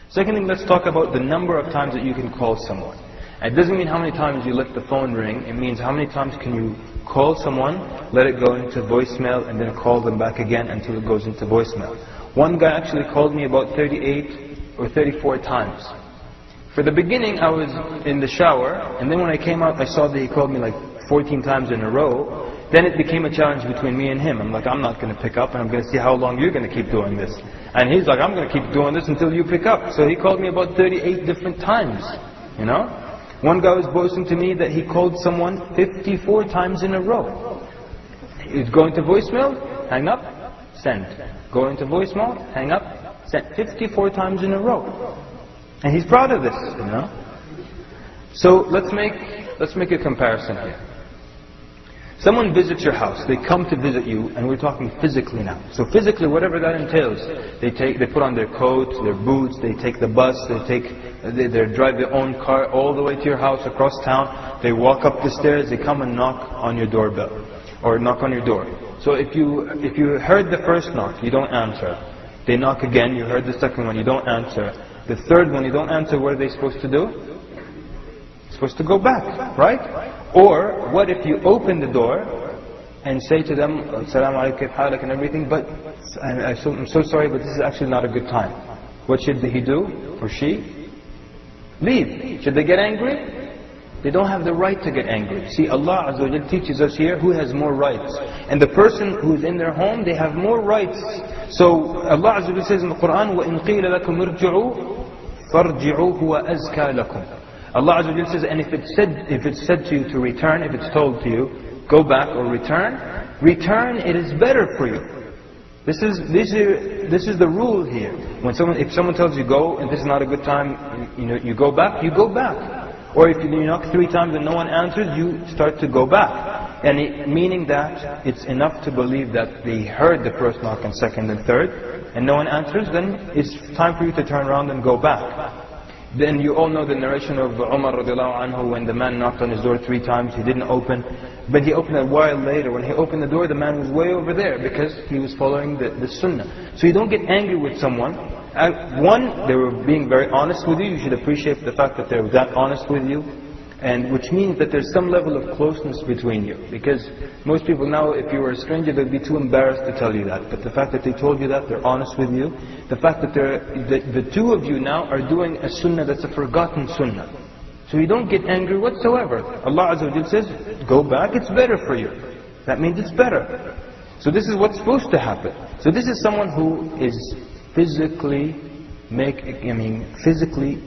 Second thing, let's talk about the number of times that you can call someone. It doesn't mean how many times you let the phone ring. It means how many times can you call someone, let it go into voicemail, and then call them back again until it goes into voicemail. One guy actually called me about 38 or 34 times. For the beginning, I was in the shower, and then when I came out, I saw that he called me like 14 times in a row. Then it became a challenge between me and him. I'm like, I'm not going to pick up, and I'm going to see how long you're going to keep doing this. And he's like, I'm going to keep doing this until you pick up. So he called me about 38 different times, you know. One guy was boasting to me that he called someone 54 times in a row. He's going to voicemail, hang up, send. Going to voicemail, hang up, send. 54 times in a row. And he's proud of this, you know. So let's make a comparison here. Someone visits your house, they come to visit you, and we're talking physically now. So physically, whatever that entails, they put on their coats, their boots, they take the bus, they drive their own car all the way to your house across town, they walk up the stairs, they come and knock on your doorbell, or knock on your door. So if you heard the first knock, you don't answer. They knock again, you heard the second one, you don't answer. The third one, you don't answer, what are they supposed to do? Supposed to go back, right? Or what if you open the door and say to them, Assalamu alaikum, halak and everything, but I'm so sorry, but this is actually not a good time. What should he do, or she? Leave. Should they get angry? They don't have the right to get angry. See, Allah Azza wa Jal teaches us here who has more rights. And the person who is in their home, they have more rights. So Allah Azza wa Jal says in the Quran, وَإِنْ قِيلَ لَكُمْ ارْجِعُوا فَارْجِعُوا هُوَ أَزْكَى لَكُمْ. Allah Azza wa Jal says, and if it's said to you to return, if it's told to you, go back or return, it is better for you. This is the rule here. If someone tells you go, and this is not a good time, you go back, you go back. Or if you knock 3 times and no one answers, you start to go back. And meaning that it's enough to believe that they heard the first knock and second and third, and no one answers, then it's time for you to turn around and go back. Then you all know the narration of Umar radiallahu anhu when the man knocked on his door 3 times, he didn't open. But he opened a while later. When he opened the door, the man was way over there because he was following the sunnah. So you don't get angry with someone. One, they were being very honest with you. You should appreciate the fact that they're that honest with you. And which means that there's some level of closeness between you. Because most people now, if you were a stranger, they'd be too embarrassed to tell you that. But the fact that they told you that, they're honest with you. The fact that the two of you now are doing a sunnah that's a forgotten sunnah. So you don't get angry whatsoever. Allah Azza wa Jal says, go back, it's better for you. That means it's better. So this is what's supposed to happen. So this is someone who is physically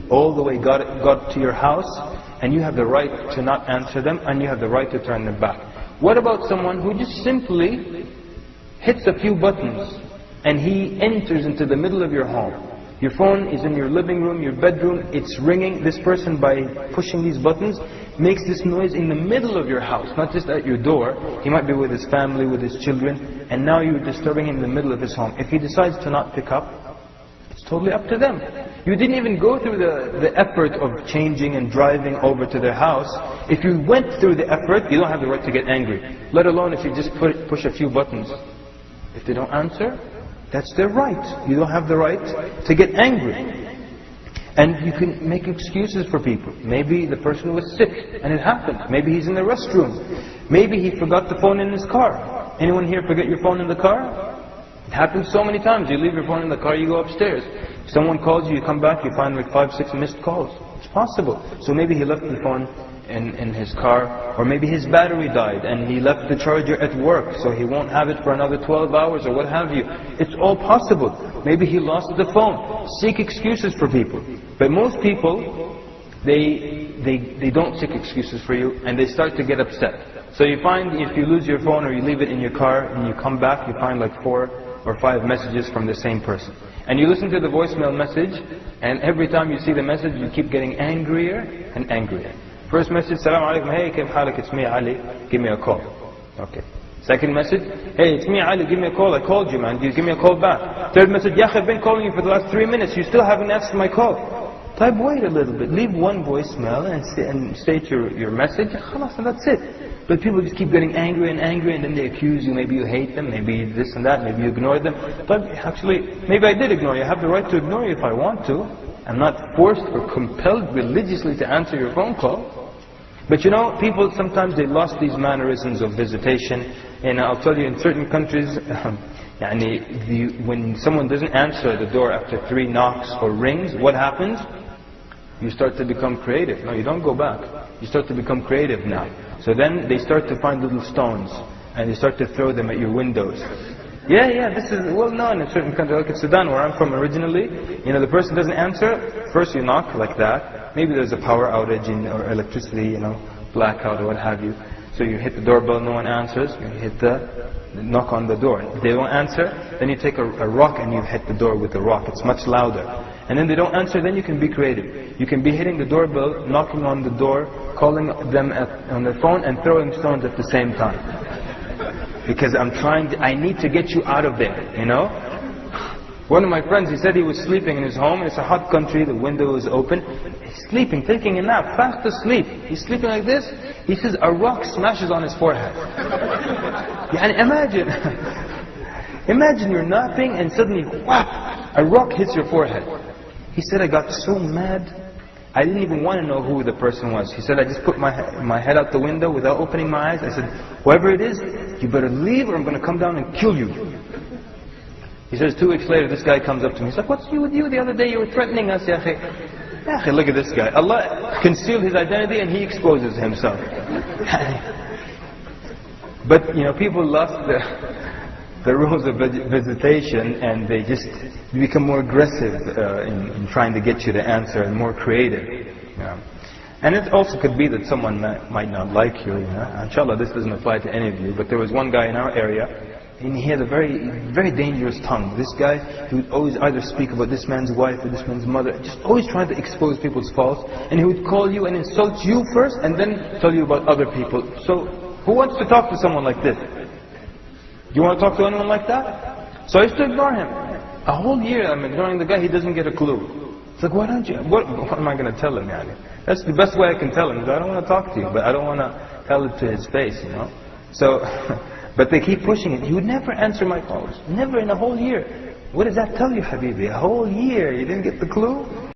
all the way got to your house, and you have the right to not answer them, and you have the right to turn them back. What about someone who just simply hits a few buttons, and he enters into the middle of your home? Your phone is in your living room, your bedroom, it's ringing. This person, by pushing these buttons, makes this noise in the middle of your house, not just at your door. He might be with his family, with his children, and now you're disturbing him in the middle of his home. If he decides to not pick up, it's totally up to them. You didn't even go through the effort of changing and driving over to their house. If you went through the effort, you don't have the right to get angry. Let alone if you just push a few buttons. If they don't answer, that's their right. You don't have the right to get angry. And you can make excuses for people. Maybe the person was sick and it happened. Maybe he's in the restroom. Maybe he forgot the phone in his car. Anyone here forget your phone in the car? It happens so many times. You leave your phone in the car, you go upstairs. If someone calls you, you come back, you find like 5, 6 missed calls. It's possible. So maybe he left the phone in his car, or maybe his battery died and he left the charger at work, so he won't have it for another 12 hours or what have you. It's all possible. Maybe he lost the phone. Seek excuses for people. But most people, they don't seek excuses for you, and they start to get upset. So you find if you lose your phone or you leave it in your car and you come back, you find like 4 or 5 messages from the same person. And you listen to the voicemail message, and every time you see the message, you keep getting angrier and angrier. First message, Assalamu alaikum, hey, kayf halak, it's me Ali, give me a call. Okay. Second message, hey, it's me Ali, give me a call, I called you man, give me a call back. Third message, yeah, I've been calling you for the last 3 minutes, you still haven't answered my call. Type, wait a little bit, leave one voicemail and state your message, and that's it. But people just keep getting angry and angry, and then they accuse you, maybe you hate them, maybe this and that, maybe you ignore them. But actually, maybe I did ignore you. I have the right to ignore you if I want to. I'm not forced or compelled religiously to answer your phone call. But you know, people sometimes they lost these mannerisms of visitation. And I'll tell you, in certain countries, when someone doesn't answer the door after 3 knocks or rings, what happens? You start to become creative. No, you don't go back. You start to become creative now. So then they start to find little stones and they start to throw them at your windows. Yeah, this is well known in certain countries. Like in Sudan, where I'm from originally, the person doesn't answer. First you knock like that. Maybe there's a power outage or electricity, blackout or what have you. So you hit the doorbell, no one answers. You hit knock on the door. If they don't answer, then you take a rock and you hit the door with a rock. It's much louder. And then they don't answer, then you can be creative. You can be hitting the doorbell, knocking on the door, calling them on the phone and throwing stones at the same time. Because I need to get you out of there, One of my friends, he said he was sleeping in his home. It's a hot country, the window is open. He's sleeping, taking a nap, fast asleep. He's sleeping like this. He says a rock smashes on his forehead. Imagine you're napping and suddenly, whap, a rock hits your forehead. He said, I got so mad, I didn't even want to know who the person was. He said, I just put my head out the window without opening my eyes. I said, whoever it is, you better leave or I'm going to come down and kill you. He says, 2 weeks later, this guy comes up to me. He's like, what's with you? The other day you were threatening us, ya akhi. Look at this guy. Allah concealed his identity and he exposes himself. But, people lost the rules of visitation and they become more aggressive in trying to get you to answer and more creative. And it also could be that someone might not like you. Inshallah, this doesn't apply to any of you. But there was one guy in our area, and he had a very, very dangerous tongue. This guy, he would always either speak about this man's wife or this man's mother, just always trying to expose people's faults. And he would call you and insult you first, and then tell you about other people. So, who wants to talk to someone like this? Do you want to talk to anyone like that? So I used to ignore him. A whole year I'm ignoring the guy, he doesn't get a clue. It's like, why don't you, what am I going to tell him, That's the best way I can tell him, is I don't want to talk to you, but I don't want to tell it to his face, So, but they keep pushing it. He would never answer my calls. Never in a whole year. What does that tell you, Habibi? A whole year, you didn't get the clue?